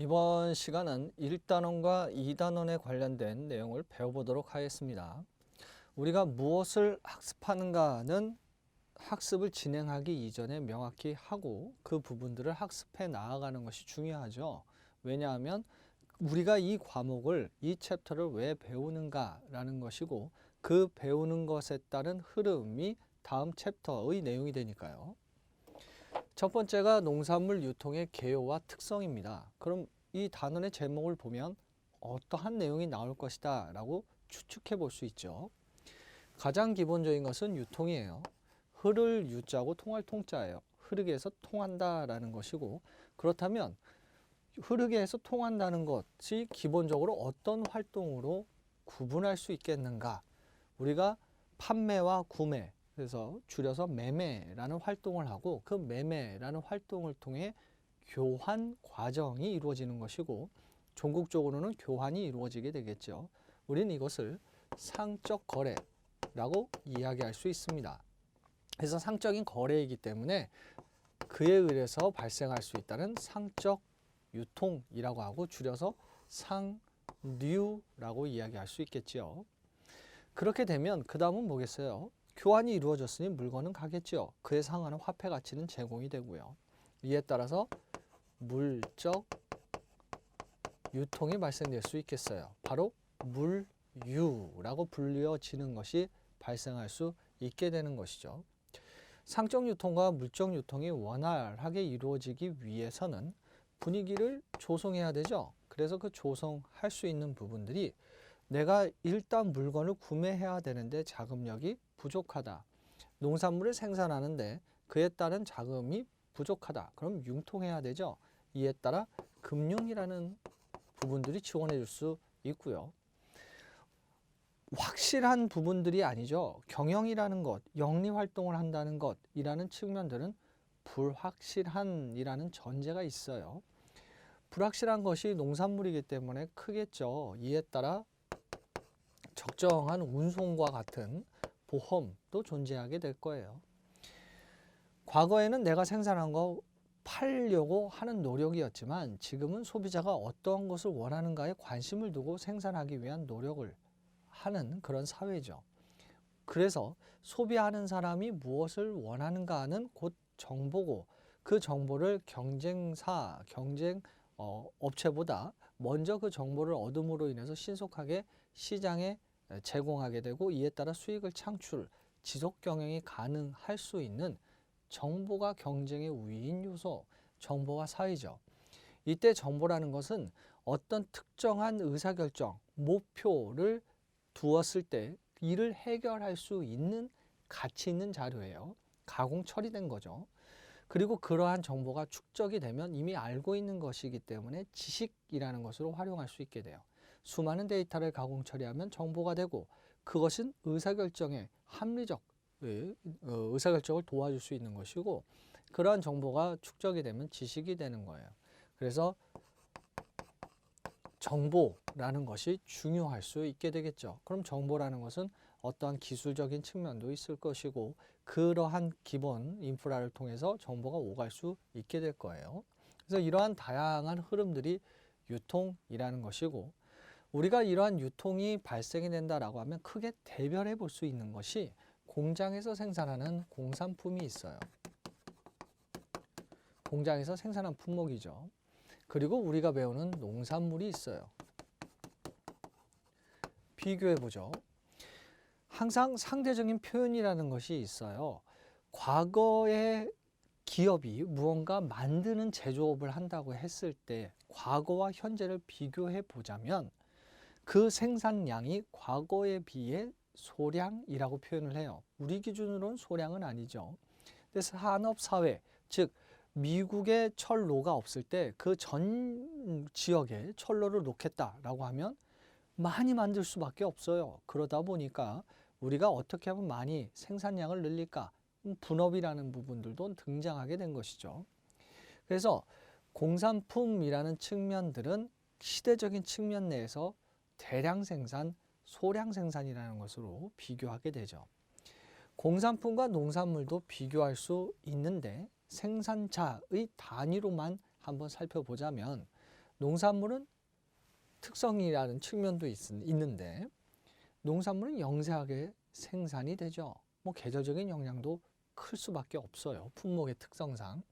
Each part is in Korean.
이번 시간은 1단원과 2단원에 관련된 내용을 배워보도록 하겠습니다. 우리가 무엇을 학습하는가는 학습을 진행하기 이전에 명확히 하고 그 부분들을 학습해 나아가는 것이 중요하죠. 왜냐하면 우리가 이 과목을, 이 챕터를 왜 배우는가라는 것이고 그 배우는 것에 따른 흐름이 다음 챕터의 내용이 되니까요. 첫 번째가 농산물 유통의 개요와 특성입니다. 그럼 이 단원의 제목을 보면 어떠한 내용이 나올 것이다 라고 추측해 볼 수 있죠. 가장 기본적인 것은 유통이에요. 흐를 유자고 통할 통자예요. 흐르게 해서 통한다 라는 것이고, 그렇다면 흐르게 해서 통한다는 것이 기본적으로 어떤 활동으로 구분할 수 있겠는가? 우리가 판매와 구매, 그래서 줄여서 매매라는 활동을 하고 그 매매라는 활동을 통해 교환 과정이 이루어지는 것이고 종국적으로는 교환이 이루어지게 되겠죠. 우리는 이것을 상적 거래라고 이야기할 수 있습니다. 그래서 상적인 거래이기 때문에 그에 의해서 발생할 수 있다는 상적 유통이라고 하고 줄여서 상류라고 이야기할 수 있겠지요. 그렇게 되면 그 다음은 뭐겠어요? 교환이 이루어졌으니 물건은 가겠죠. 그에 상하는 화폐 가치는 제공이 되고요. 이에 따라서 물적 유통이 발생될 수 있겠어요. 바로 물유라고 불려지는 것이 발생할 수 있게 되는 것이죠. 상적 유통과 물적 유통이 원활하게 이루어지기 위해서는 분위기를 조성해야 되죠. 그래서 그 조성할 수 있는 부분들이 내가 일단 물건을 구매해야 되는데 자금력이 부족하다. 농산물을 생산하는데 그에 따른 자금이 부족하다. 그럼 융통해야 되죠. 이에 따라 금융이라는 부분들이 지원해 줄 수 있고요. 확실한 부분들이 아니죠. 경영이라는 것, 영리활동을 한다는 것이라는 측면들은 불확실한이라는 전제가 있어요. 불확실한 것이 농산물이기 때문에 크겠죠. 이에 따라 적정한 운송과 같은 보험도 존재하게 될 거예요. 과거에는 내가 생산한 거 팔려고 하는 노력이었지만 지금은 소비자가 어떠한 것을 원하는가에 관심을 두고 생산하기 위한 노력을 하는 그런 사회죠. 그래서 소비하는 사람이 무엇을 원하는가는 곧 정보고 그 정보를 경쟁 업체보다 먼저 그 정보를 얻음으로 인해서 신속하게 시장에 제공하게 되고 이에 따라 수익을 지속 경영이 가능할 수 있는 정보가 경쟁의 우위인 요소, 정보와 사회죠. 이때 정보라는 것은 어떤 특정한 의사결정, 목표를 두었을 때 이를 해결할 수 있는 가치 있는 자료예요. 가공 처리된 거죠. 그리고 그러한 정보가 축적이 되면 이미 알고 있는 것이기 때문에 지식이라는 것으로 활용할 수 있게 돼요. 수많은 데이터를 가공 처리하면 정보가 되고 그것은 의사결정의 합리적 의사결정을 도와줄 수 있는 것이고 그러한 정보가 축적이 되면 지식이 되는 거예요. 그래서 정보라는 것이 중요할 수 있게 되겠죠. 그럼 정보라는 것은 어떠한 기술적인 측면도 있을 것이고 그러한 기본 인프라를 통해서 정보가 오갈 수 있게 될 거예요. 그래서 이러한 다양한 흐름들이 유통이라는 것이고 우리가 이러한 유통이 발생이 된다라고 하면 크게 대별해 볼 수 있는 것이 공장에서 생산하는 공산품이 있어요. 공장에서 생산한 품목이죠. 그리고 우리가 배우는 농산물이 있어요. 비교해 보죠. 항상 상대적인 표현이라는 것이 있어요. 과거에 기업이 무언가 만드는 제조업을 한다고 했을 때 과거와 현재를 비교해 보자면 그 생산량이 과거에 비해 소량이라고 표현을 해요. 우리 기준으로는 소량은 아니죠. 그래서 산업사회, 즉 미국의 철로가 없을 때 그 전 지역에 철로를 놓겠다라고 하면 많이 만들 수밖에 없어요. 그러다 보니까 우리가 어떻게 하면 많이 생산량을 늘릴까? 분업이라는 부분들도 등장하게 된 것이죠. 그래서 공산품이라는 측면들은 시대적인 측면 내에서 대량 생산, 소량 생산이라는 것으로 비교하게 되죠. 공산품과 농산물도 비교할 수 있는데 생산자의 단위로만 한번 살펴보자면 농산물은 특성이라는 측면도 있는데 농산물은 영세하게 생산이 되죠. 뭐 계절적인 영향도 클 수밖에 없어요. 품목의 특성상.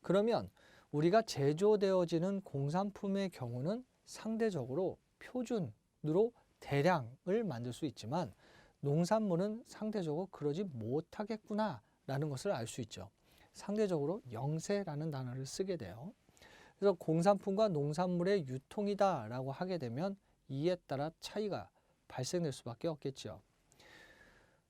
그러면 우리가 제조되어지는 공산품의 경우는 상대적으로 표준으로 대량을 만들 수 있지만 농산물은 상대적으로 그러지 못하겠구나라는 것을 알 수 있죠. 상대적으로 영세라는 단어를 쓰게 돼요. 그래서 공산품과 농산물의 유통이다라고 하게 되면 이에 따라 차이가 발생될 수밖에 없겠죠.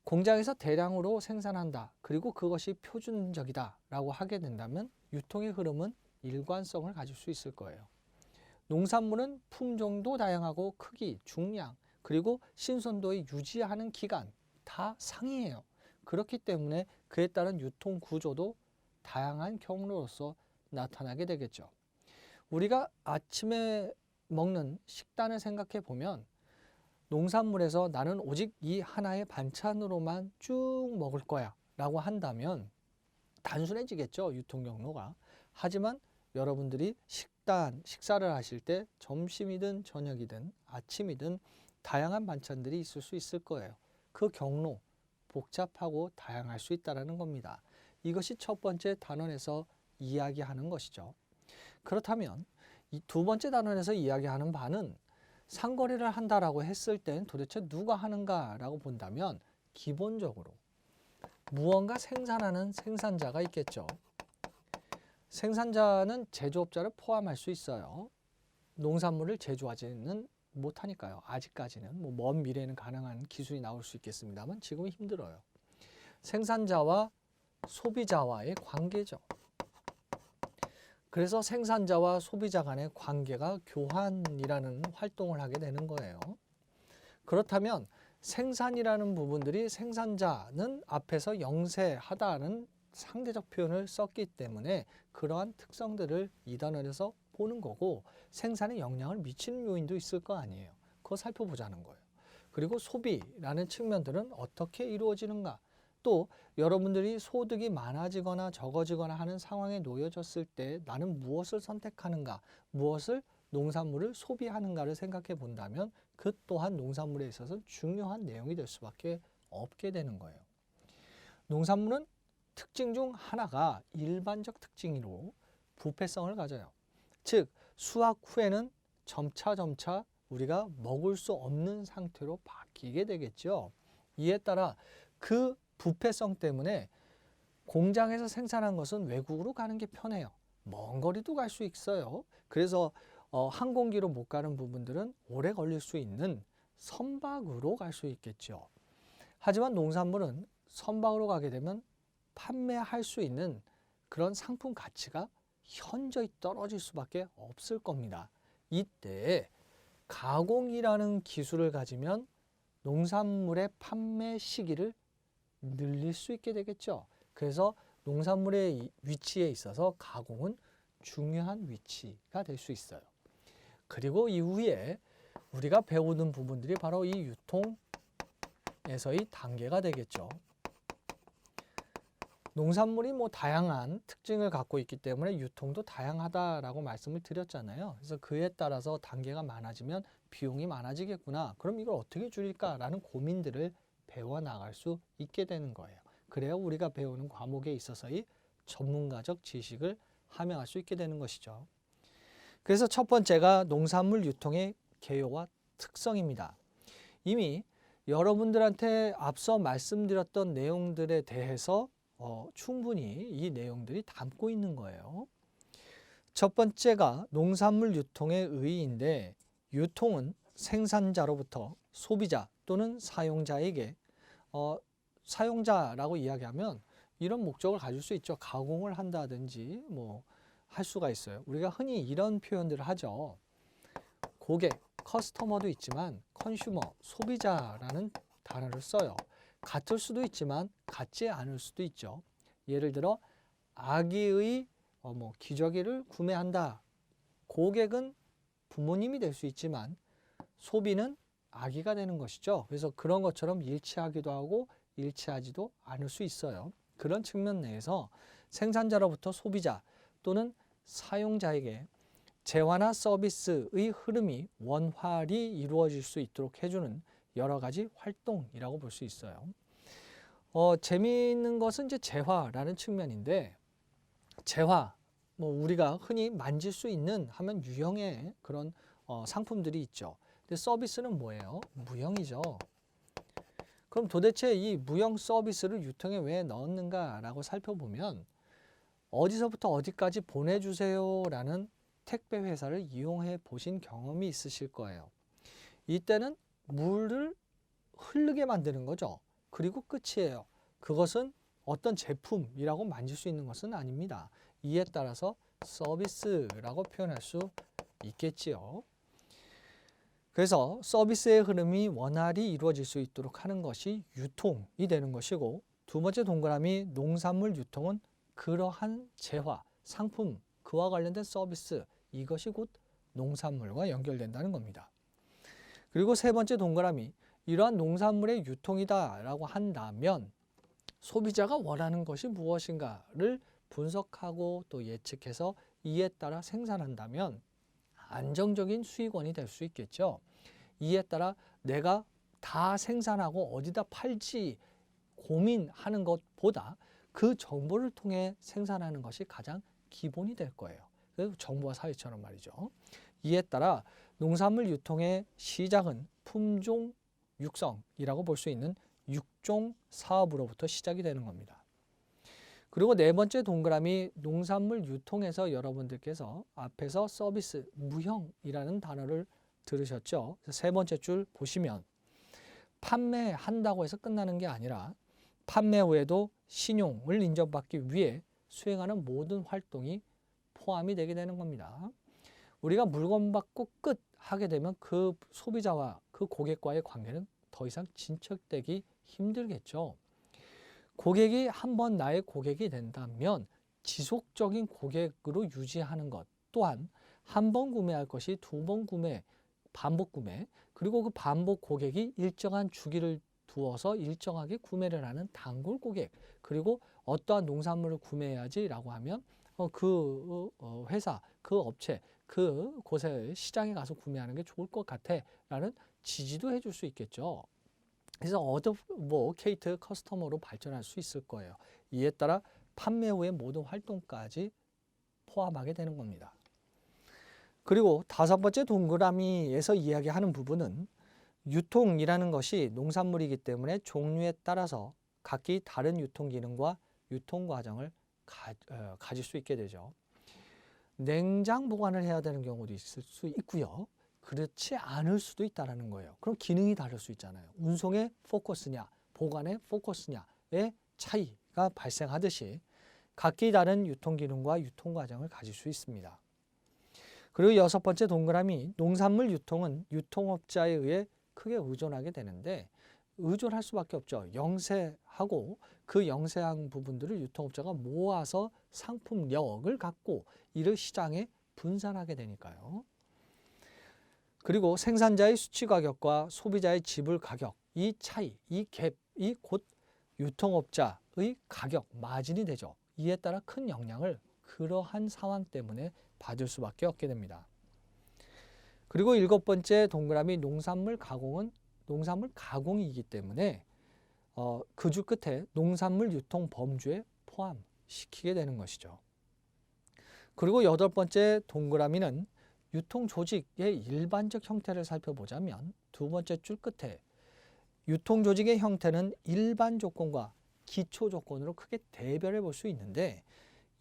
공장에서 대량으로 생산한다. 그리고 그것이 표준적이다라고 하게 된다면 유통의 흐름은 일관성을 가질 수 있을 거예요. 농산물은 품종도 다양하고 크기, 중량, 그리고 신선도의 유지하는 기간 다 상이해요. 그렇기 때문에 그에 따른 유통 구조도 다양한 경로로서 나타나게 되겠죠. 우리가 아침에 먹는 식단을 생각해 보면 농산물에서 나는 오직 이 하나의 반찬으로만 쭉 먹을 거야 라고 한다면 단순해지겠죠, 유통 경로가. 하지만 여러분들이 식사를 하실 때 점심이든 저녁이든 아침이든 다양한 반찬들이 있을 수 있을 거예요. 그 경로 복잡하고 다양할 수 있다는 겁니다. 이것이 첫 번째 단원에서 이야기하는 것이죠. 그렇다면 이 두 번째 단원에서 이야기하는 바는 상거래를 한다라고 했을 땐 도대체 누가 하는가라고 본다면 기본적으로 무언가 생산하는 생산자가 있겠죠. 생산자는 제조업자를 포함할 수 있어요. 농산물을 제조하지는 못하니까요. 아직까지는 먼 미래에는 가능한 기술이 나올 수 있겠습니다만 지금은 힘들어요. 생산자와 소비자와의 관계죠. 그래서 생산자와 소비자 간의 관계가 교환이라는 활동을 하게 되는 거예요. 그렇다면 생산이라는 부분들이 생산자는 앞에서 영세하다는 상대적 표현을 썼기 때문에 그러한 특성들을 이 단원에서 보는 거고 생산에 영향을 미치는 요인도 있을 거 아니에요. 그거 살펴보자는 거예요. 그리고 소비라는 측면들은 어떻게 이루어지는가? 또 여러분들이 소득이 많아지거나 적어지거나 하는 상황에 놓여졌을 때 나는 무엇을 선택하는가, 무엇을 농산물을 소비하는가를 생각해 본다면 그 또한 농산물에 있어서 중요한 내용이 될 수밖에 없게 되는 거예요. 농산물은 특징 중 하나가 일반적 특징으로 부패성을 가져요. 즉 수확 후에는 점차 우리가 먹을 수 없는 상태로 바뀌게 되겠죠. 이에 따라 그 부패성 때문에 공장에서 생산한 것은 외국으로 가는 게 편해요. 먼 거리도 갈 수 있어요. 그래서 항공기로 못 가는 부분들은 오래 걸릴 수 있는 선박으로 갈 수 있겠죠. 하지만 농산물은 선박으로 가게 되면 판매할 수 있는 그런 상품 가치가 현저히 떨어질 수밖에 없을 겁니다. 이때 가공이라는 기술을 가지면 농산물의 판매 시기를 늘릴 수 있게 되겠죠. 그래서 농산물의 위치에 있어서 가공은 중요한 위치가 될 수 있어요. 그리고 이후에 우리가 배우는 부분들이 바로 이 유통에서의 단계가 되겠죠. 농산물이 다양한 특징을 갖고 있기 때문에 유통도 다양하다라고 말씀을 드렸잖아요. 그래서 그에 따라서 단계가 많아지면 비용이 많아지겠구나. 그럼 이걸 어떻게 줄일까라는 고민들을 배워나갈 수 있게 되는 거예요. 그래야 우리가 배우는 과목에 있어서의 전문가적 지식을 함양할 수 있게 되는 것이죠. 그래서 첫 번째가 농산물 유통의 개요와 특성입니다. 이미 여러분들한테 앞서 말씀드렸던 내용들에 대해서 충분히 이 내용들이 담고 있는 거예요. 첫 번째가 농산물 유통의 의의인데 유통은 생산자로부터 소비자 또는 사용자에게 사용자라고 이야기하면 이런 목적을 가질 수 있죠. 가공을 한다든지 할 수가 있어요. 우리가 흔히 이런 표현들을 하죠. 고객, 커스터머도 있지만 컨슈머, 소비자라는 단어를 써요. 같을 수도 있지만 같지 않을 수도 있죠. 예를 들어 아기의 기저귀를 구매한다. 고객은 부모님이 될 수 있지만 소비는 아기가 되는 것이죠. 그래서 그런 것처럼 일치하기도 하고 일치하지도 않을 수 있어요. 그런 측면 내에서 생산자로부터 소비자 또는 사용자에게 재화나 서비스의 흐름이 원활히 이루어질 수 있도록 해주는 여러 가지 활동이라고 볼 수 있어요. 재미있는 것은 이제 재화라는 측면인데, 재화, 우리가 흔히 만질 수 있는 하면 유형의 그런 상품들이 있죠. 근데 서비스는 뭐예요? 무형이죠. 그럼 도대체 이 무형 서비스를 유통에 왜 넣었는가라고 살펴보면, 어디서부터 어디까지 보내주세요 라는 택배 회사를 이용해 보신 경험이 있으실 거예요. 이때는 물을 흐르게 만드는 거죠. 그리고 끝이에요. 그것은 어떤 제품이라고 만질 수 있는 것은 아닙니다. 이에 따라서 서비스라고 표현할 수 있겠지요. 그래서 서비스의 흐름이 원활히 이루어질 수 있도록 하는 것이 유통이 되는 것이고, 두 번째 동그라미 농산물 유통은 그러한 재화, 상품, 그와 관련된 서비스, 이것이 곧 농산물과 연결된다는 겁니다. 그리고 세 번째 동그라미, 이러한 농산물의 유통이다 라고 한다면 소비자가 원하는 것이 무엇인가를 분석하고 또 예측해서 이에 따라 생산한다면 안정적인 수익원이 될 수 있겠죠. 이에 따라 내가 다 생산하고 어디다 팔지 고민하는 것보다 그 정보를 통해 생산하는 것이 가장 기본이 될 거예요. 그 정보화 사회처럼 말이죠. 이에 따라 농산물 유통의 시작은 품종 육성이라고 볼 수 있는 육종 사업으로부터 시작이 되는 겁니다. 그리고 네 번째 동그라미 농산물 유통에서 여러분들께서 앞에서 서비스, 무형이라는 단어를 들으셨죠? 세 번째 줄 보시면 판매한다고 해서 끝나는 게 아니라 판매 후에도 신용을 인정받기 위해 수행하는 모든 활동이 포함이 되게 되는 겁니다. 우리가 물건 받고 끝 하게 되면 그 소비자와 그 고객과의 관계는 더 이상 진척되기 힘들겠죠. 고객이 한번 나의 고객이 된다면 지속적인 고객으로 유지하는 것 또한 한 번 구매할 것이 두 번 구매, 반복 구매, 그리고 그 반복 고객이 일정한 주기를 두어서 일정하게 구매를 하는 단골 고객, 그리고 어떠한 농산물을 구매해야지라고 하면 그 회사, 그 업체, 그 곳에 시장에 가서 구매하는 게 좋을 것 같아 라는 지지도 해줄 수 있겠죠. 그래서 어드보케이트 커스터머로 발전할 수 있을 거예요. 이에 따라 판매 후의 모든 활동까지 포함하게 되는 겁니다. 그리고 다섯 번째 동그라미에서 이야기하는 부분은 유통이라는 것이 농산물이기 때문에 종류에 따라서 각기 다른 유통 기능과 유통 과정을 가질 수 있게 되죠. 냉장 보관을 해야 되는 경우도 있을 수 있고요. 그렇지 않을 수도 있다는 거예요. 그럼 기능이 다를 수 있잖아요. 운송의 포커스냐, 보관의 포커스냐의 차이가 발생하듯이 각기 다른 유통 기능과 유통 과정을 가질 수 있습니다. 그리고 여섯 번째 동그라미, 농산물 유통은 유통업자에 의해 크게 의존하게 되는데 의존할 수밖에 없죠. 영세하고 그 영세한 부분들을 유통업자가 모아서 상품력을 갖고 이를 시장에 분산하게 되니까요. 그리고 생산자의 수치 가격과 소비자의 지불 가격, 이 차이, 이 갭이 곧 유통업자의 가격, 마진이 되죠. 이에 따라 큰 영향을 그러한 상황 때문에 받을 수밖에 없게 됩니다. 그리고 일곱 번째 동그라미 농산물 가공은 농산물 가공이기 때문에 그 줄 끝에 농산물 유통 범주에 포함시키게 되는 것이죠. 그리고 여덟 번째 동그라미는 유통 조직의 일반적 형태를 살펴보자면 두 번째 줄 끝에 유통 조직의 형태는 일반 조건과 기초 조건으로 크게 대별해 볼 수 있는데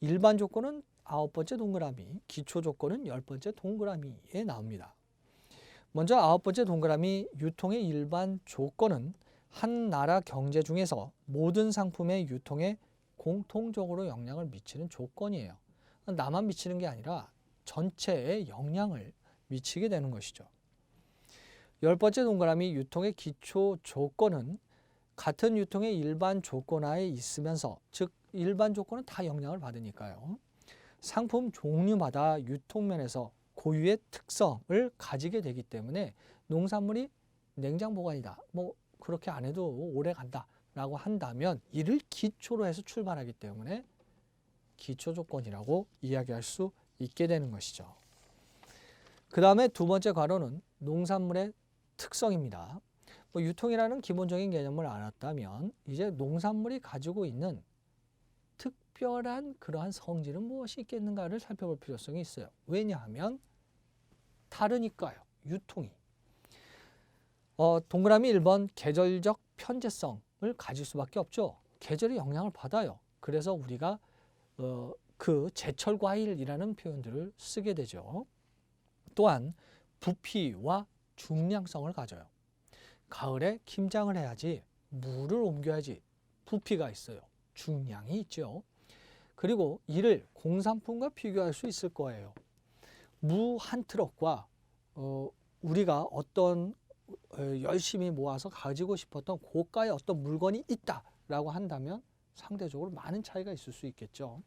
일반 조건은 아홉 번째 동그라미, 기초 조건은 열 번째 동그라미에 나옵니다. 먼저 아홉 번째 동그라미 유통의 일반 조건은 한 나라 경제 중에서 모든 상품의 유통에 공통적으로 영향을 미치는 조건이에요. 나만 미치는 게 아니라 전체에 영향을 미치게 되는 것이죠. 열 번째 동그라미 유통의 기초 조건은 같은 유통의 일반 조건하에 있으면서 즉 일반 조건은 다 영향을 받으니까요. 상품 종류마다 유통면에서 고유의 특성을 가지게 되기 때문에 농산물이 냉장 보관이다. 그렇게 안 해도 오래 간다 라고 한다면 이를 기초로 해서 출발하기 때문에 기초 조건이라고 이야기할 수 있게 되는 것이죠. 그 다음에 두 번째 괄호는 농산물의 특성입니다. 유통이라는 기본적인 개념을 알았다면 이제 농산물이 가지고 있는 특별한 그러한 성질은 무엇이 있겠는가를 살펴볼 필요성이 있어요. 왜냐하면 다르니까요. 유통이. 동그라미 1번 계절적 편제성을 가질 수밖에 없죠. 계절이 영향을 받아요. 그래서 우리가 그 제철 과일이라는 표현들을 쓰게 되죠. 또한 부피와 중량성을 가져요. 가을에 김장을 해야지 물을 옮겨야지 부피가 있어요. 중량이 있죠. 그리고 이를 공산품과 비교할 수 있을 거예요. 무 한 트럭과 우리가 어떤 열심히 모아서 가지고 싶었던 고가의 어떤 물건이 있다라고 한다면 상대적으로 많은 차이가 있을 수 있겠죠.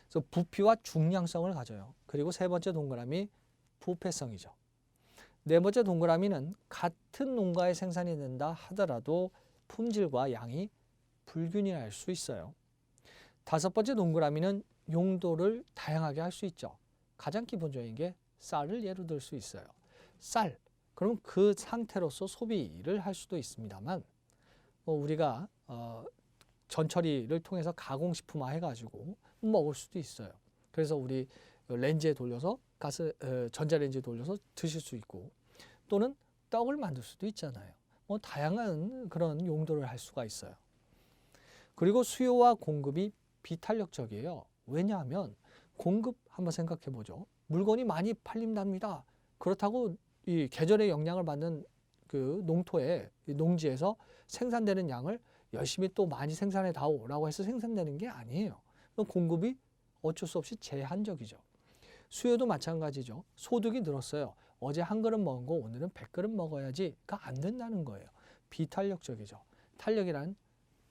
그래서 부피와 중량성을 가져요. 그리고 세 번째 동그라미 부패성이죠. 네 번째 동그라미는 같은 농가에 생산이 된다 하더라도 품질과 양이 불균이 날 수 있어요. 다섯 번째 동그라미는 용도를 다양하게 할 수 있죠. 가장 기본적인 게 쌀을 예로 들 수 있어요. 쌀, 그럼 그 상태로서 소비를 할 수도 있습니다만 우리가 전처리를 통해서 가공식품화 해가지고 먹을 수도 있어요. 그래서 우리 렌즈에 돌려서 전자레인지에 돌려서 드실 수 있고 또는 떡을 만들 수도 있잖아요. 다양한 그런 용도를 할 수가 있어요. 그리고 수요와 공급이 비탄력적이에요. 왜냐하면 공급 한번 생각해 보죠. 물건이 많이 팔린답니다. 그렇다고 이 계절의 영향을 받는 그 농토에 농지에서 생산되는 양을 열심히 또 많이 생산해 다오라고 해서 생산되는 게 아니에요. 공급이 어쩔 수 없이 제한적이죠. 수요도 마찬가지죠. 소득이 늘었어요. 어제 한 그릇 먹은 거 오늘은 100그릇 먹어야지가 안 된다는 거예요. 비탄력적이죠. 탄력이란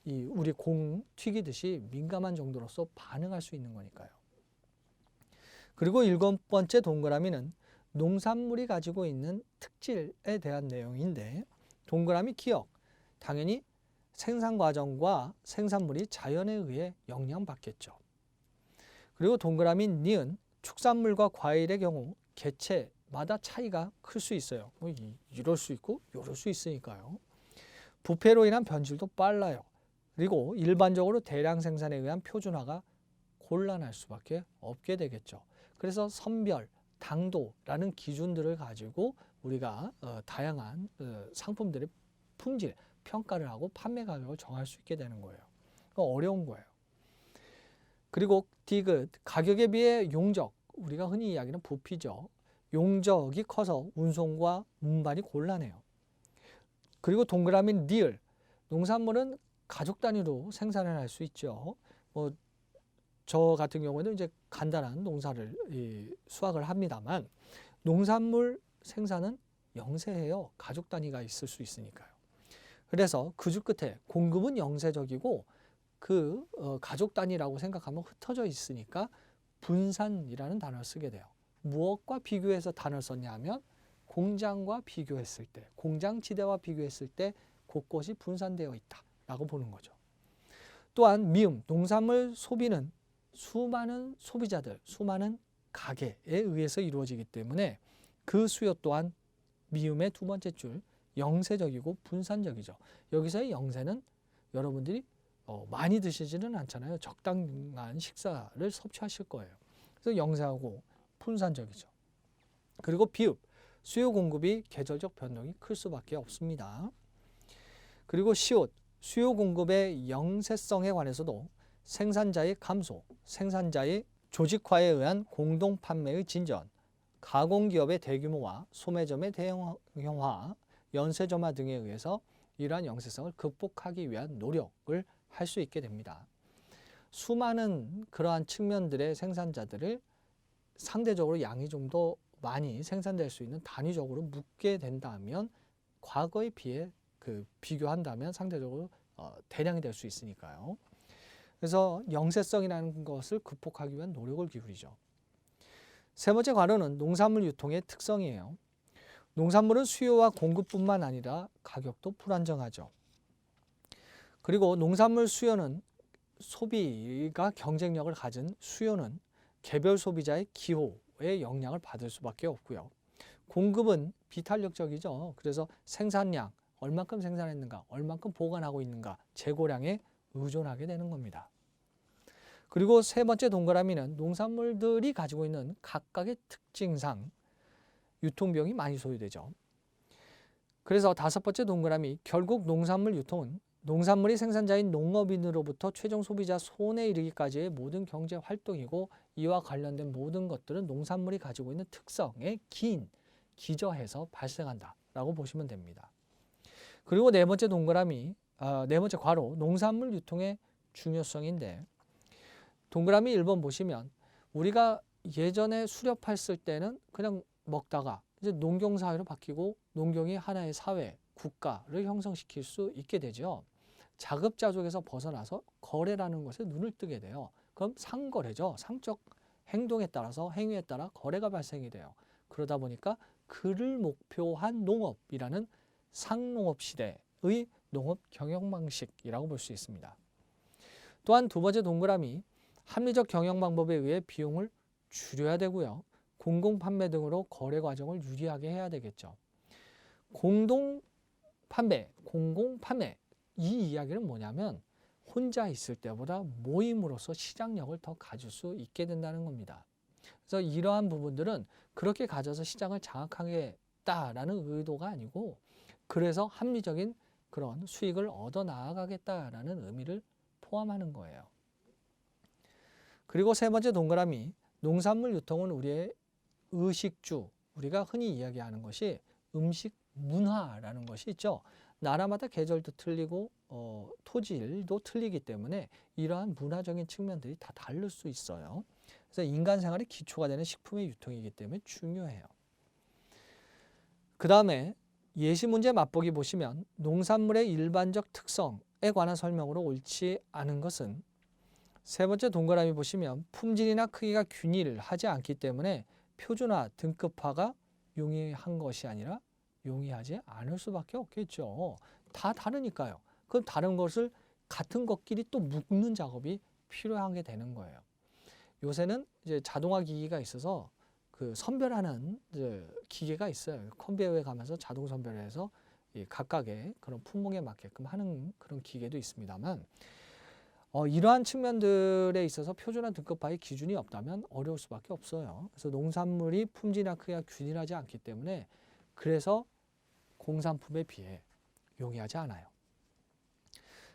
우리 공 튀기듯이 민감한 정도로서 반응할 수 있는 거니까요. 그리고 일곱 번째 동그라미는 농산물이 가지고 있는 특질에 대한 내용인데 동그라미 기억, 당연히 생산 과정과 생산물이 자연에 의해 영향받겠죠. 그리고 동그라미 니은, 축산물과 과일의 경우 개체마다 차이가 클 수 있어요. 이럴 수 있고 이럴 수 있으니까요. 부패로 인한 변질도 빨라요. 그리고 일반적으로 대량 생산에 의한 표준화가 곤란할 수밖에 없게 되겠죠. 그래서 선별, 당도라는 기준들을 가지고 우리가 다양한 상품들의 품질, 평가를 하고 판매 가격을 정할 수 있게 되는 거예요. 어려운 거예요. 그리고 디귿, 가격에 비해 용적, 우리가 흔히 이야기하는 부피죠. 용적이 커서 운송과 운반이 곤란해요. 그리고 동그라미 리을, 농산물은 가족 단위로 생산을 할 수 있죠. 저 같은 경우에는 이제 간단한 농사를 수확을 합니다만 농산물 생산은 영세해요. 가족 단위가 있을 수 있으니까요. 그래서 그 주 끝에 공급은 영세적이고 그 가족 단위라고 생각하면 흩어져 있으니까 분산이라는 단어를 쓰게 돼요. 무엇과 비교해서 단어를 썼냐 하면 공장과 비교했을 때, 공장지대와 비교했을 때 곳곳이 분산되어 있다라고 보는 거죠. 또한 미음, 농산물 소비는 수많은 소비자들, 수많은 가게에 의해서 이루어지기 때문에 그 수요 또한 미음의 두 번째 줄, 영세적이고 분산적이죠. 여기서의 영세는 여러분들이 많이 드시지는 않잖아요. 적당한 식사를 섭취하실 거예요. 그래서 영세하고 분산적이죠. 그리고 비읍, 수요 공급이 계절적 변동이 클 수밖에 없습니다. 그리고 시옷, 수요 공급의 영세성에 관해서도 생산자의 감소, 생산자의 조직화에 의한 공동 판매의 진전, 가공기업의 대규모화, 소매점의 대형화, 연쇄점화 등에 의해서 이러한 영세성을 극복하기 위한 노력을 할 수 있게 됩니다. 수많은 그러한 측면들의 생산자들을 상대적으로 양이 좀 더 많이 생산될 수 있는 단위적으로 묶게 된다면 과거에 비해 비교한다면 상대적으로 대량이 될 수 있으니까요. 그래서 영세성이라는 것을 극복하기 위한 노력을 기울이죠. 세 번째 괄호는 농산물 유통의 특성이에요. 농산물은 수요와 공급뿐만 아니라 가격도 불안정하죠. 그리고 농산물 수요는 소비가 경쟁력을 가진 수요는 개별 소비자의 기호에 영향을 받을 수밖에 없고요. 공급은 비탄력적이죠. 그래서 생산량, 얼만큼 생산했는가, 얼만큼 보관하고 있는가, 재고량에 의존하게 되는 겁니다. 그리고 세 번째 동그라미는 농산물들이 가지고 있는 각각의 특징상 유통비용이 많이 소요되죠. 그래서 다섯 번째 동그라미, 결국 농산물 유통은 농산물이 생산자인 농업인으로부터 최종 소비자 손에 이르기까지의 모든 경제 활동이고, 이와 관련된 모든 것들은 농산물이 가지고 있는 특성에 기저해서 발생한다라고 보시면 됩니다. 그리고 네 번째 동그라미, 네 번째 괄호, 농산물 유통의 중요성인데, 동그라미 1번 보시면 우리가 예전에 수렵했을 때는 그냥 먹다가 이제 농경사회로 바뀌고 농경이 하나의 사회, 국가를 형성시킬 수 있게 되죠. 자급자족에서 벗어나서 거래라는 것에 눈을 뜨게 돼요. 그럼 상거래죠. 상적 행동에 따라서, 행위에 따라 거래가 발생이 돼요. 그러다 보니까 그를 목표한 농업이라는 상농업 시대의 농업 경영 방식이라고 볼 수 있습니다. 또한 두 번째 동그라미, 합리적 경영 방법에 의해 비용을 줄여야 되고요. 공공 판매 등으로 거래 과정을 유리하게 해야 되겠죠. 공동 판매, 공공 판매, 이 이야기는 뭐냐면 혼자 있을 때보다 모임으로써 시장력을 더 가질 수 있게 된다는 겁니다. 그래서 이러한 부분들은 그렇게 가져서 시장을 장악하겠다라는 의도가 아니고, 그래서 합리적인 그런 수익을 얻어 나아가겠다라는 의미를 포함하는 거예요. 그리고 세 번째 동그라미, 농산물 유통은 우리의 의식주, 우리가 흔히 이야기하는 것이 음식 문화라는 것이 있죠. 나라마다 계절도 틀리고 토질도 틀리기 때문에 이러한 문화적인 측면들이 다 다를 수 있어요. 그래서 인간 생활의 기초가 되는 식품의 유통이기 때문에 중요해요. 그 다음에 예시 문제 맛보기 보시면 농산물의 일반적 특성에 관한 설명으로 옳지 않은 것은, 세 번째 동그라미 보시면 품질이나 크기가 균일하지 않기 때문에 표준화, 등급화가 용이한 것이 아니라 용이하지 않을 수밖에 없겠죠. 다 다르니까요. 그럼 다른 것을 같은 것끼리 또 묶는 작업이 필요하게 되는 거예요. 요새는 이제 자동화 기기가 있어서 그 선별하는 이제 기계가 있어요. 컨베이어에 가면서 자동 선별해서 각각의 그런 품목에 맞게끔 하는 그런 기계도 있습니다만, 이러한 측면들에 있어서 표준화 등급화의 기준이 없다면 어려울 수밖에 없어요. 그래서 농산물이 품질이나 크기가 균일하지 않기 때문에 그래서 공산품에 비해 용이하지 않아요.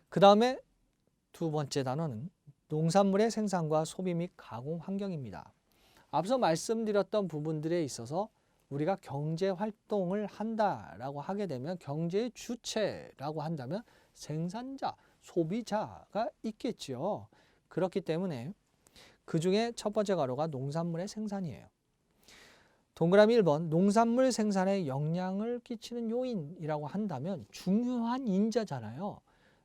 그 다음에 두 번째 단어는 농산물의 생산과 소비 및 가공 환경입니다. 앞서 말씀드렸던 부분들에 있어서 우리가 경제 활동을 한다라고 하게 되면 경제의 주체라고 한다면 생산자, 소비자가 있겠지요. 그렇기 때문에 그 중에 첫 번째 가로가 농산물의 생산이에요. 동그라미 1번, 농산물 생산에 영향을 끼치는 요인이라고 한다면 중요한 인자잖아요.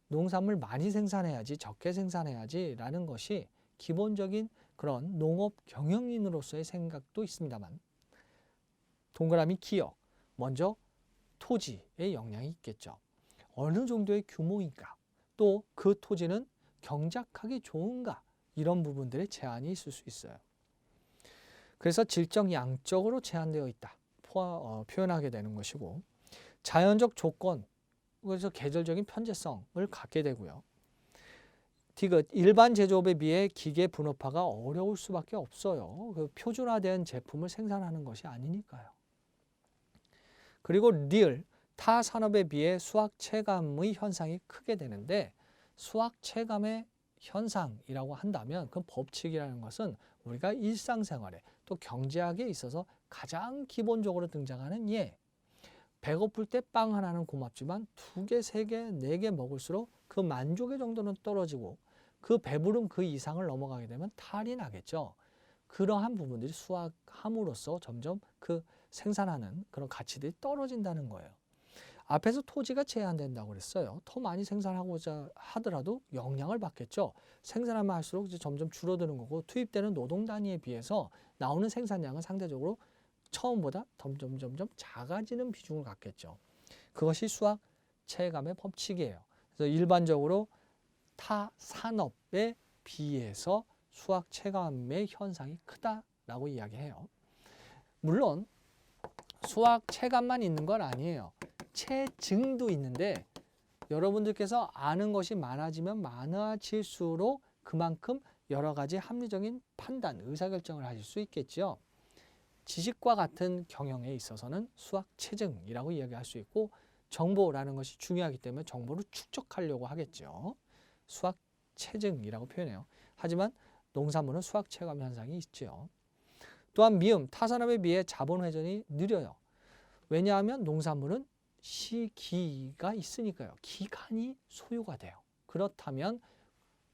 농산물 많이 생산해야지, 적게 생산해야지 라는 것이 기본적인 그런 농업 경영인으로서의 생각도 있습니다만, 동그라미 기억, 먼저 토지의 영향이 있겠죠. 어느 정도의 규모인가, 또 그 토지는 경작하기 좋은가, 이런 부분들의 제한이 있을 수 있어요. 그래서 질적 양적으로 제한되어 있다 표현하게 되는 것이고, 자연적 조건, 그래서 계절적인 편제성을 갖게 되고요. 디귿, 일반 제조업에 비해 기계 분업화가 어려울 수밖에 없어요. 그 표준화된 제품을 생산하는 것이 아니니까요. 그리고 리을, 타 산업에 비해 수학 체감의 현상이 크게 되는데, 수학 체감의 현상이라고 한다면 그 법칙이라는 것은 우리가 일상생활에 또 경제학에 있어서 가장 기본적으로 등장하는 배고플 때 빵 하나는 고맙지만 2개, 3개, 4개 먹을수록 그 만족의 정도는 떨어지고 그 배부름 그 이상을 넘어가게 되면 탈이 나겠죠. 그러한 부분들이 수확함으로써 점점 그 생산하는 그런 가치들이 떨어진다는 거예요. 앞에서 토지가 제한된다고 그랬어요. 더 많이 생산하고자 하더라도 영향을 받겠죠. 생산하면 할수록 이제 점점 줄어드는 거고, 투입되는 노동 단위에 비해서 나오는 생산량은 상대적으로 처음보다 점점 작아지는 비중을 갖겠죠. 그것이 수학 체감의 법칙이에요. 그래서 일반적으로 타 산업에 비해서 수학 체감의 현상이 크다라고 이야기해요. 물론 수학 체감만 있는 건 아니에요. 체증도 있는데 여러분들께서 아는 것이 많아지면 많아질수록 그만큼 여러 가지 합리적인 판단, 의사결정을 하실 수 있겠죠. 지식과 같은 경영에 있어서는 수학 체증이라고 이야기할 수 있고 정보라는 것이 중요하기 때문에 정보를 축적하려고 하겠죠. 수학 체증이라고 표현해요. 하지만 농산물은 수학 체감 현상이 있죠. 또한 미음, 타산업에 비해 자본 회전이 느려요. 왜냐하면 농산물은 시기가 있으니까요. 기간이 소요가 돼요. 그렇다면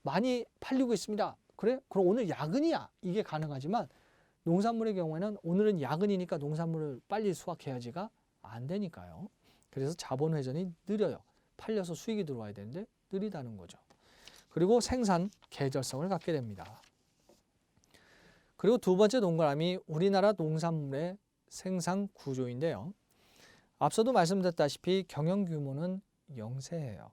많이 팔리고 있습니다. 그래? 그럼 오늘 야근이야. 이게 가능하지만 농산물의 경우에는 오늘은 야근이니까 농산물을 빨리 수확해야지가 안 되니까요. 그래서 자본 회전이 느려요. 팔려서 수익이 들어와야 되는데 느리다는 거죠. 그리고 생산 계절성을 갖게 됩니다. 그리고 두 번째 동그라미 우리나라 농산물의 생산 구조인데요. 앞서도 말씀드렸다시피 경영 규모는 영세해요.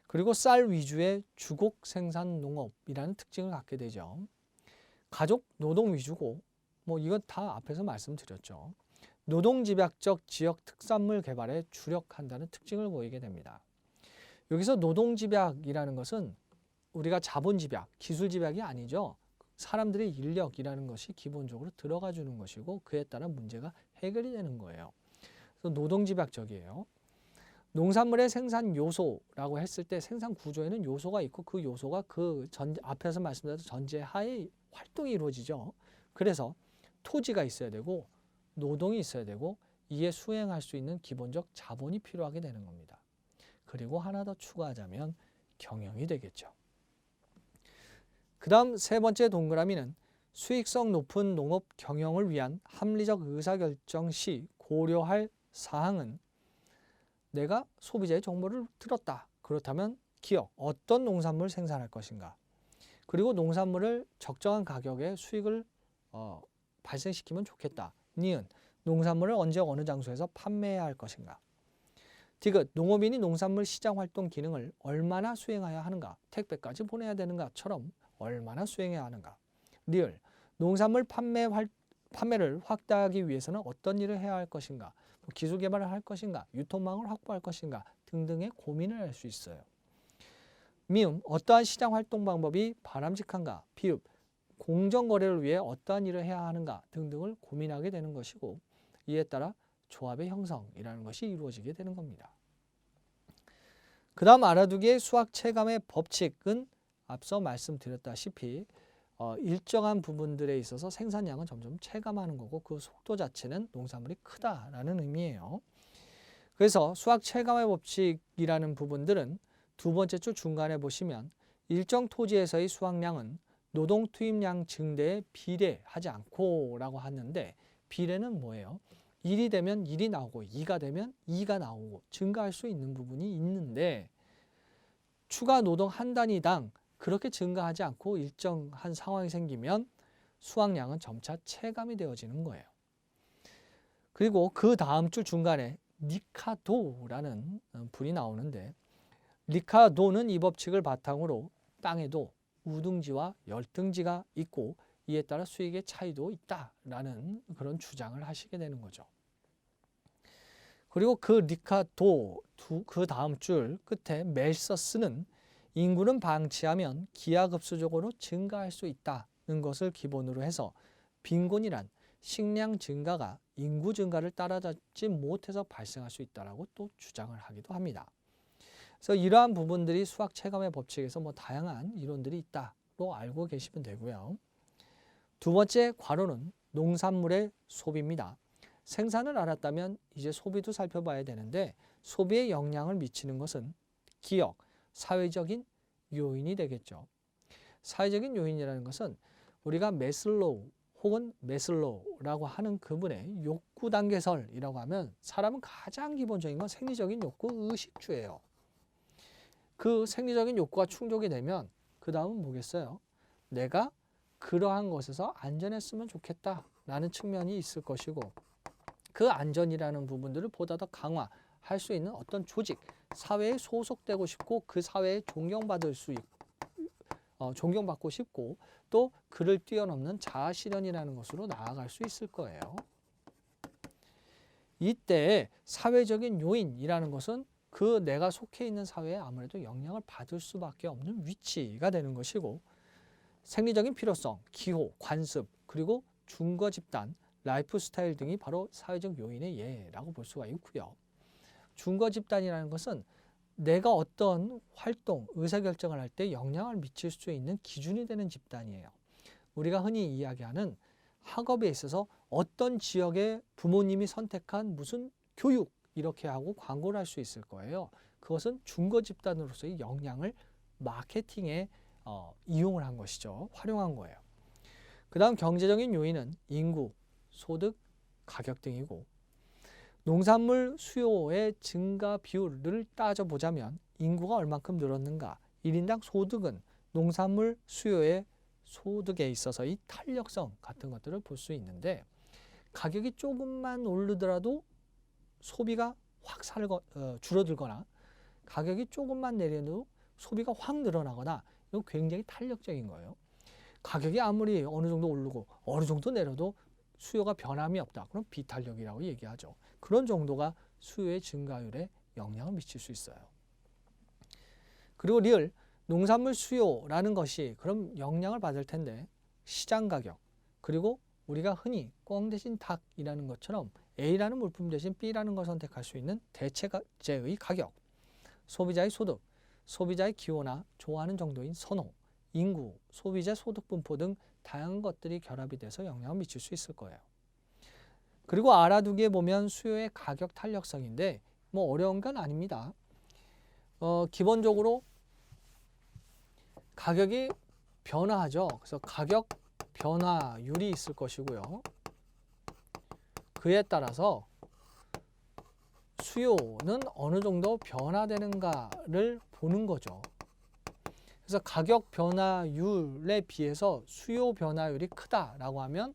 그리고 쌀 위주의 주곡 생산 농업이라는 특징을 갖게 되죠. 가족 노동 위주고 뭐 이건 다 앞에서 말씀드렸죠. 노동집약적 지역 특산물 개발에 주력한다는 특징을 보이게 됩니다. 여기서 노동집약이라는 것은 우리가 자본집약, 기술집약이 아니죠. 사람들의 인력이라는 것이 기본적으로 들어가 주는 것이고 그에 따라 문제가 해결이 되는 거예요. 그래서 노동집약적이에요. 농산물의 생산 요소라고 했을 때 생산 구조에는 요소가 있고 그 요소가 앞에서 말씀드렸던 전제하에 활동이 이루어지죠. 그래서 토지가 있어야 되고 노동이 있어야 되고 이에 수행할 수 있는 기본적 자본이 필요하게 되는 겁니다. 그리고 하나 더 추가하자면 경영이 되겠죠. 그 다음 세 번째 동그라미는 수익성 높은 농업 경영을 위한 합리적 의사결정 시 고려할 사항은 내가 소비자의 정보를 들었다. 그렇다면 기업, 어떤 농산물을 생산할 것인가. 그리고 농산물을 적정한 가격에 수익을 발생시키면 좋겠다. 니은, 농산물을 언제 어느 장소에서 판매해야 할 것인가. 디귿, 농업인이 농산물 시장 활동 기능을 얼마나 수행해야 하는가. 택배까지 보내야 되는가처럼 얼마나 수행해야 하는가. 리을, 농산물 판매를 확대하기 위해서는 어떤 일을 해야 할 것인가. 기술 개발을 할 것인가, 유통망을 확보할 것인가 등등의 고민을 할 수 있어요. 미음, 어떠한 시장 활동 방법이 바람직한가. 비읍, 공정거래를 위해 어떠한 일을 해야 하는가 등등을 고민하게 되는 것이고 이에 따라 조합의 형성이라는 것이 이루어지게 되는 겁니다. 그 다음 알아두기의 수학 체감의 법칙은 앞서 말씀드렸다시피 일정한 부분들에 있어서 생산량은 점점 체감하는 거고 그 속도 자체는 농산물이 크다라는 의미예요. 그래서 수학 체감의 법칙이라는 부분들은 두 번째 줄 중간에 보시면 일정 토지에서의 수확량은 노동 투입량 증대에 비례하지 않고 라고 하는데 비례는 뭐예요? 1이 되면 1이 나오고 2가 되면 2가 나오고 증가할 수 있는 부분이 있는데 추가 노동 한 단위당 그렇게 증가하지 않고 일정한 상황이 생기면 수확량은 점차 체감이 되어지는 거예요. 그리고 그 다음 줄 중간에 리카도라는 불이 나오는데 리카도는 이 법칙을 바탕으로 땅에도 우등지와 열등지가 있고 이에 따라 수익의 차이도 있다라는 그런 주장을 하시게 되는 거죠. 그리고 그 리카도 그 다음 줄 끝에 멜서스는 인구는 방치하면 기하급수적으로 증가할 수 있다는 것을 기본으로 해서 빈곤이란 식량 증가가 인구 증가를 따라잡지 못해서 발생할 수 있다라고 또 주장을 하기도 합니다. 그래서 이러한 부분들이 수학 체감의 법칙에서 다양한 이론들이 있다로 알고 계시면 되고요. 두 번째 괄호는 농산물의 소비입니다. 생산을 알았다면 이제 소비도 살펴봐야 되는데 소비에 영향을 미치는 것은 기업, 사회적인 요인이 되겠죠. 사회적인 요인이라는 것은 우리가 매슬로우 혹은 매슬로우라고 하는 그분의 욕구 단계설이라고 하면 사람은 가장 기본적인 건 생리적인 욕구 의식주예요. 그 생리적인 욕구가 충족이 되면 그 다음은 뭐겠어요? 내가 그러한 것에서 안전했으면 좋겠다라는 측면이 있을 것이고 그 안전이라는 부분들을 보다 더 강화할 수 있는 어떤 조직, 사회에 소속되고 싶고 그 사회에 존경받고 싶고 또 그를 뛰어넘는 자아 실현이라는 것으로 나아갈 수 있을 거예요. 이때 사회적인 요인이라는 것은 그 내가 속해 있는 사회에 아무래도 영향을 받을 수밖에 없는 위치가 되는 것이고, 생리적인 필요성, 기호, 관습, 그리고 준거 집단, 라이프 스타일 등이 바로 사회적 요인의 예라고 볼 수가 있고요. 준거 집단이라는 것은 내가 어떤 활동, 의사결정을 할 때 영향을 미칠 수 있는 기준이 되는 집단이에요. 우리가 흔히 이야기하는 학업에 있어서 어떤 지역의 부모님이 선택한 무슨 교육, 이렇게 하고 광고를 할 수 있을 거예요. 그것은 준거 집단으로서의 영향을 마케팅에 이용을 한 것이죠. 활용한 거예요. 그 다음 경제적인 요인은 인구, 소득, 가격 등이고, 농산물 수요의 증가 비율을 따져보자면 인구가 얼만큼 늘었는가, 1인당 소득은 농산물 수요의 소득에 있어서의 탄력성 같은 것들을 볼 수 있는데, 가격이 조금만 오르더라도 소비가 확 줄어들거나 가격이 조금만 내려도 소비가 확 늘어나거나, 이건 굉장히 탄력적인 거예요. 가격이 아무리 어느 정도 오르고 어느 정도 내려도 수요가 변함이 없다. 그럼 비탄력이라고 얘기하죠. 그런 정도가 수요의 증가율에 영향을 미칠 수 있어요. 그리고 리을 농산물 수요라는 것이 그럼 영향을 받을 텐데, 시장 가격, 그리고 우리가 흔히 꽝 대신 닭이라는 것처럼 A라는 물품 대신 B라는 걸 선택할 수 있는 대체제의 가격, 소비자의 소득, 소비자의 기호나 좋아하는 정도인 선호, 인구, 소비자 소득 분포 등 다양한 것들이 결합이 돼서 영향을 미칠 수 있을 거예요. 그리고 알아두기에 보면 수요의 가격 탄력성인데 뭐 어려운 건 아닙니다. 기본적으로 가격이 변화하죠. 그래서 가격 변화율이 있을 것이고요. 그에 따라서 수요는 어느 정도 변화되는가를 보는 거죠. 그래서 가격 변화율에 비해서 수요 변화율이 크다라고 하면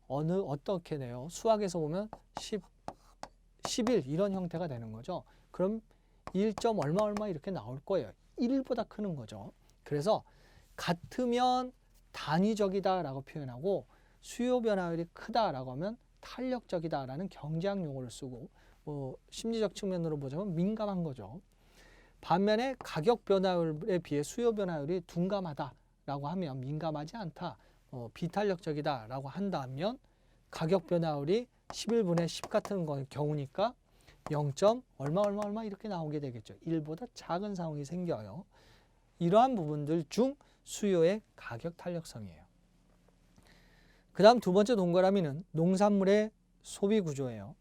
어떻게 돼요? 수학에서 보면 11 이런 형태가 되는 거죠. 그럼 1. 얼마 이렇게 나올 거예요. 1보다 크는 거죠. 그래서 같으면 단위적이다라고 표현하고, 수요 변화율이 크다라고 하면 탄력적이다라는 경제학 용어를 쓰고, 심리적 측면으로 보자면 민감한 거죠. 반면에 가격 변화율에 비해 수요 변화율이 둔감하다라고 하면, 민감하지 않다, 비탄력적이다라고 한다면 가격 변화율이 11분의 10 같은 경우니까 0. 얼마 이렇게 나오게 되겠죠. 1보다 작은 상황이 생겨요. 이러한 부분들 중 수요의 가격 탄력성이에요. 그 다음 두 번째 동그라미는 농산물의 소비 구조예요.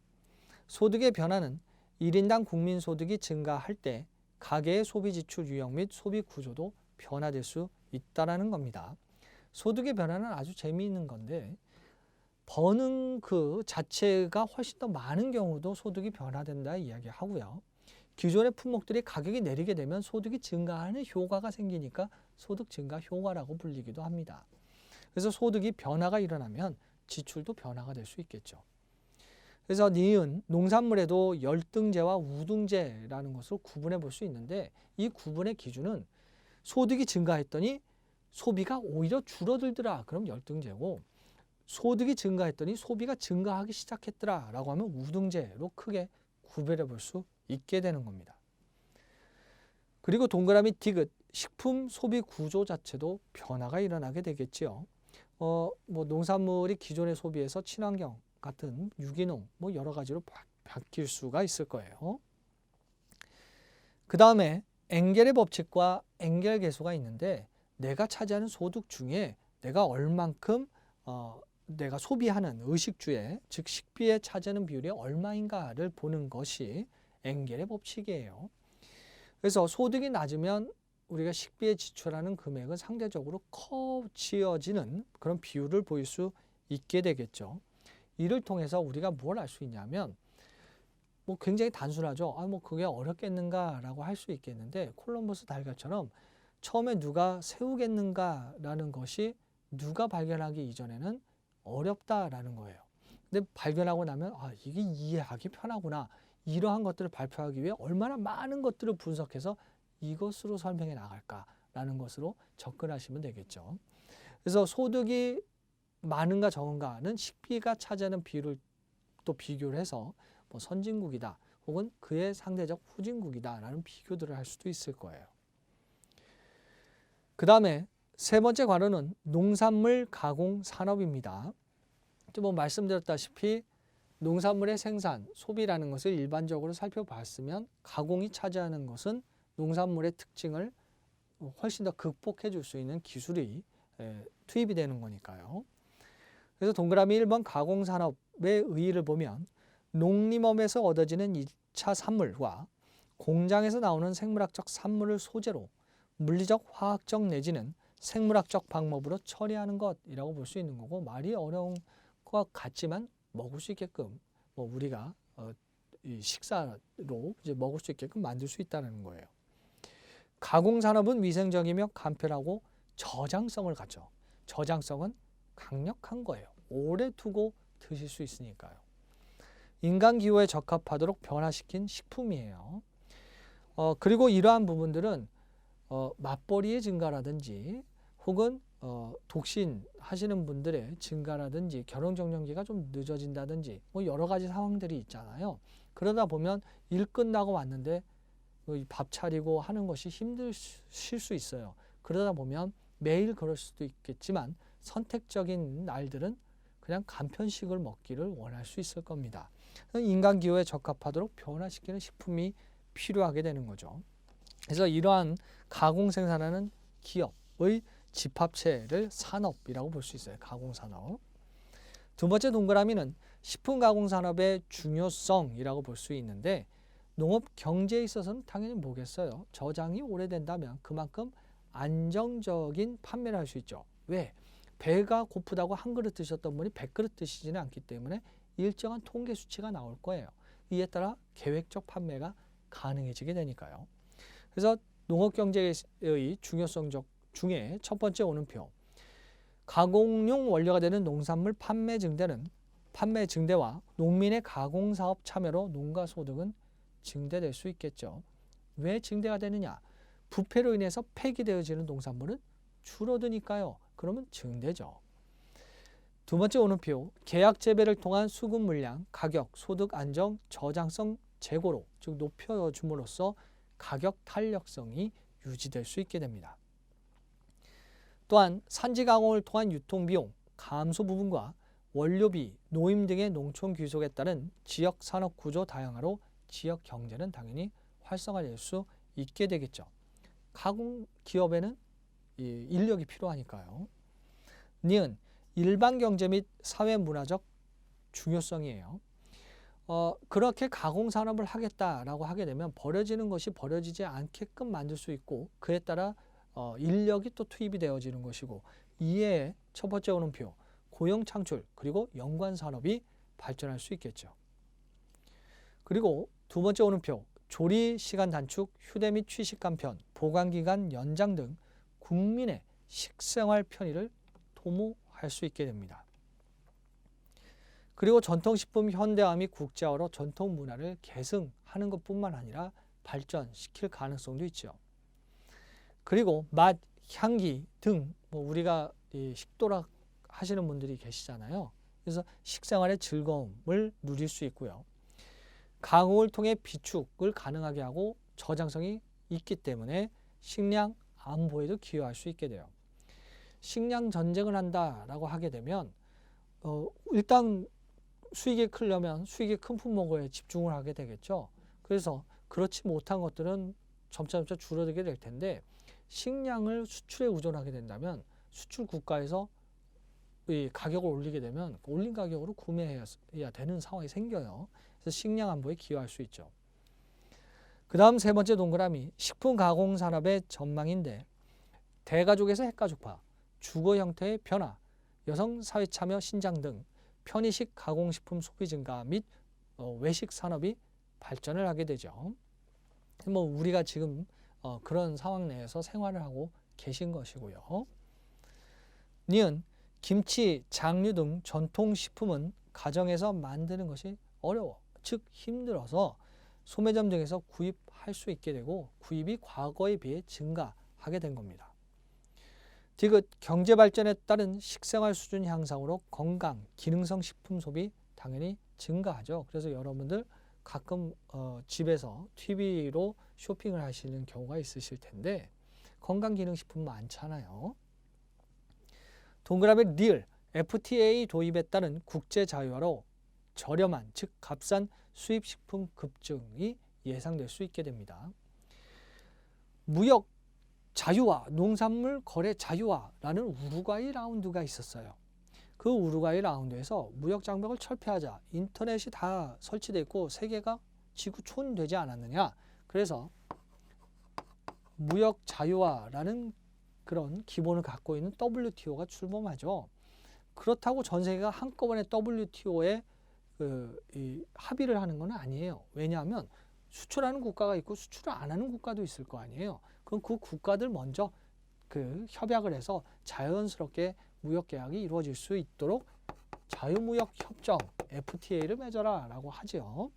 소득의 변화는 1인당 국민 소득이 증가할 때 가계의 소비 지출 유형 및 소비 구조도 변화될 수 있다는 겁니다. 소득의 변화는 아주 재미있는 건데, 버는 그 자체가 훨씬 더 많은 경우도 소득이 변화된다 이야기하고요. 기존의 품목들이 가격이 내리게 되면 소득이 증가하는 효과가 생기니까 소득 증가 효과라고 불리기도 합니다. 그래서 소득이 변화가 일어나면 지출도 변화가 될 수 있겠죠. 그래서 니은 농산물에도 열등제와 우등제라는 것을 구분해 볼 수 있는데, 이 구분의 기준은 소득이 증가했더니 소비가 오히려 줄어들더라, 그럼 열등제고, 소득이 증가했더니 소비가 증가하기 시작했더라 라고 하면 우등제로 크게 구별해 볼 수 있게 되는 겁니다. 그리고 동그라미 디귿 식품 소비 구조 자체도 변화가 일어나게 되겠지요. 농산물이 기존의 소비에서 친환경 같은 유기농 여러 가지로 바뀔 수가 있을 거예요. 그 다음에 엥겔의 법칙과 엥겔 계수가 있는데, 내가 차지하는 소득 중에 내가 얼만큼 내가 소비하는 의식주에, 즉 식비에 차지하는 비율이 얼마인가를 보는 것이 엥겔의 법칙이에요. 그래서 소득이 낮으면 우리가 식비에 지출하는 금액은 상대적으로 커지어지는 그런 비율을 보일 수 있게 되겠죠. 이를 통해서 우리가 뭘 알 수 있냐면, 굉장히 단순하죠. 그게 어렵겠는가라고 할 수 있겠는데, 콜럼버스 달걀처럼 처음에 누가 세우겠는가라는 것이 누가 발견하기 이전에는 어렵다라는 거예요. 근데 발견하고 나면 이게 이해하기 편하구나. 이러한 것들을 발표하기 위해 얼마나 많은 것들을 분석해서 이것으로 설명해 나갈까라는 것으로 접근하시면 되겠죠. 그래서 소득이 많은가 적은가는 식비가 차지하는 비율을 또 비교를 해서 뭐 선진국이다 혹은 그의 상대적 후진국이다라는 비교들을 할 수도 있을 거예요. 그 다음에 세 번째 과로는 농산물 가공 산업입니다. 뭐 말씀드렸다시피 농산물의 생산, 소비라는 것을 일반적으로 살펴봤으면 가공이 차지하는 것은 농산물의 특징을 훨씬 더 극복해 줄 수 있는 기술이 투입이 되는 거니까요. 그래서 동그라미 1번 가공산업의 의의를 보면 농림업에서 얻어지는 2차 산물과 공장에서 나오는 생물학적 산물을 소재로 물리적, 화학적 내지는 생물학적 방법으로 처리하는 것이라고 볼 수 있는 거고, 말이 어려운 것 같지만 먹을 수 있게끔 뭐 우리가 이 식사로 이제 먹을 수 있게끔 만들 수 있다는 거예요. 가공산업은 위생적이며 간편하고 저장성을 갖죠. 저장성은 강력한 거예요. 오래 두고 드실 수 있으니까요. 인간 기호에 적합하도록 변화시킨 식품이에요. 그리고 이러한 부분들은 맞벌이의 증가라든지 혹은 독신 하시는 분들의 증가라든지 결혼 정년기가 좀 늦어진다든지 뭐 여러 가지 상황들이 있잖아요. 그러다 보면 일 끝나고 왔는데 밥 차리고 하는 것이 힘드실 수 있어요. 그러다 보면 매일 그럴 수도 있겠지만 선택적인 날들은 그냥 간편식을 먹기를 원할 수 있을 겁니다. 인간 기호에 적합하도록 변화시키는 식품이 필요하게 되는 거죠. 그래서 이러한 가공 생산하는 기업의 집합체를 산업이라고 볼 수 있어요. 가공산업. 두 번째 동그라미는 식품 가공산업의 중요성이라고 볼 수 있는데, 농업 경제에 있어서는 당연히 뭐겠어요? 저장이 오래된다면 그만큼 안정적인 판매를 할 수 있죠. 왜? 배가 고프다고 한 그릇 드셨던 분이 100그릇 드시지는 않기 때문에 일정한 통계 수치가 나올 거예요. 이에 따라 계획적 판매가 가능해지게 되니까요. 그래서 농업 경제의 중요성 중에 첫 번째 오는표. 가공용 원료가 되는 농산물 판매 증대와 농민의 가공사업 참여로 농가 소득은 증대될 수 있겠죠. 왜 증대가 되느냐? 부패로 인해서 폐기되어지는 농산물은 줄어드니까요. 그러면 증대죠. 두 번째 오는표. 계약 재배를 통한 수급 물량, 가격, 소득 안정, 저장성 제고로 즉 높여줌으로써 가격 탄력성이 유지될 수 있게 됩니다. 또한 산지 가공을 통한 유통비용 감소 부분과 원료비, 노임 등의 농촌 귀속에 따른 지역 산업 구조 다양화로 지역 경제는 당연히 활성화될 수 있게 되겠죠. 가공 기업에는 인력이 필요하니까요. 니은 일반 경제 및 사회 문화적 중요성이에요. 그렇게 가공 산업을 하겠다라고 하게 되면 버려지는 것이 버려지지 않게끔 만들 수 있고, 그에 따라 인력이 또 투입이 되어지는 것이고, 이에 첫 번째 오는표 고용 창출 그리고 연관 산업이 발전할 수 있겠죠. 그리고 두 번째 오는표 조리 시간 단축, 휴대 및 취식 간편, 보관 기간 연장 등 국민의 식생활 편의를 도모할 수 있게 됩니다. 그리고 전통식품 현대화 및 국제화로 전통 문화를 계승하는 것뿐만 아니라 발전시킬 가능성도 있죠. 그리고 맛, 향기 등 우리가 식도락 하시는 분들이 계시잖아요. 그래서 식생활의 즐거움을 누릴 수 있고요. 가공을 통해 비축을 가능하게 하고 저장성이 있기 때문에 식량 안보에도 기여할 수 있게 돼요. 식량 전쟁을 한다라고 하게 되면 일단 수익이 크려면 수익이 큰 품목에 집중을 하게 되겠죠. 그래서 그렇지 못한 것들은 점차 줄어들게 될 텐데, 식량을 수출에 의존하게 된다면 수출 국가에서 이 가격을 올리게 되면 올린 가격으로 구매해야 되는 상황이 생겨요. 그래서 식량 안보에 기여할 수 있죠. 그 다음 세 번째 동그라미 식품 가공 산업의 전망인데, 대가족에서 핵가족화, 주거 형태의 변화, 여성 사회 참여 신장 등 편의식 가공식품 소비 증가 및 외식 산업이 발전을 하게 되죠. 우리가 지금 그런 상황 내에서 생활을 하고 계신 것이고요. 니은 김치, 장류 등 전통식품은 가정에서 만드는 것이 어려워, 즉 힘들어서 소매점 등에서 구입할 수 있게 되고 구입이 과거에 비해 증가하게 된 겁니다. 디귿 경제 발전에 따른 식생활 수준 향상으로 건강, 기능성 식품 소비 당연히 증가하죠. 그래서 여러분들 가끔 집에서 TV로 쇼핑을 하시는 경우가 있으실 텐데 건강기능식품 많잖아요. 동그라미 리을 FTA 도입에 따른 국제자유화로 저렴한 즉 값싼 수입식품 급증이 예상될 수 있게 됩니다. 무역 자유화, 농산물 거래 자유화라는 우루과이 라운드가 있었어요. 그 우루과이 라운드에서 무역 장벽을 철폐하자. 인터넷이 다 설치되어 있고 세계가 지구 촌되지 않았느냐. 그래서 무역 자유화라는 그런 기본을 갖고 있는 WTO가 출범하죠. 그렇다고 전 세계가 한꺼번에 WTO에 합의를 하는 건 아니에요. 왜냐하면 수출하는 국가가 있고 수출을 안 하는 국가도 있을 거 아니에요. 그럼 그 국가들 먼저 협약을 해서 자연스럽게 무역계약이 이루어질 수 있도록 자유무역협정 FTA를 맺어라 라고 하죠.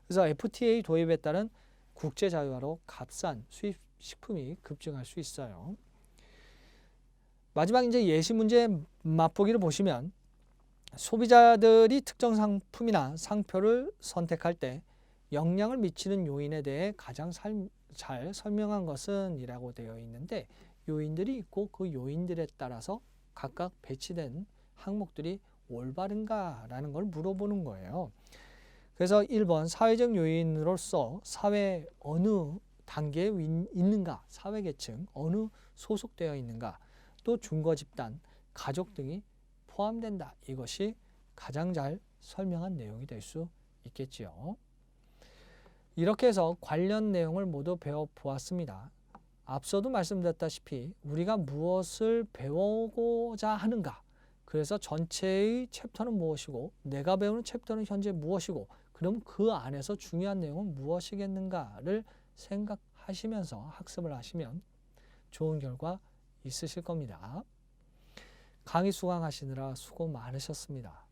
그래서 FTA 도입에 따른 국제자유화로 값싼 수입식품이 급증할 수 있어요. 마지막 이제 예시 문제 맛보기를 보시면 소비자들이 특정 상품이나 상표를 선택할 때 영향을 미치는 요인에 대해 가장 잘 설명한 것은 이라고 되어 있는데 요인들이 있고 그 요인들에 따라서 각각 배치된 항목들이 올바른가라는 걸 물어보는 거예요. 그래서 1번 사회적 요인으로서 사회 어느 단계에 있는가, 사회계층 어느 소속되어 있는가, 또 중거집단, 가족 등이 포함된다. 이것이 가장 잘 설명한 내용이 될 수 있겠지요. 이렇게 해서 관련 내용을 모두 배워보았습니다. 앞서도 말씀드렸다시피 우리가 무엇을 배우고자 하는가, 그래서 전체의 챕터는 무엇이고 내가 배우는 챕터는 현재 무엇이고 그럼 그 안에서 중요한 내용은 무엇이겠는가를 생각하시면서 학습을 하시면 좋은 결과 있으실 겁니다. 강의 수강하시느라 수고 많으셨습니다.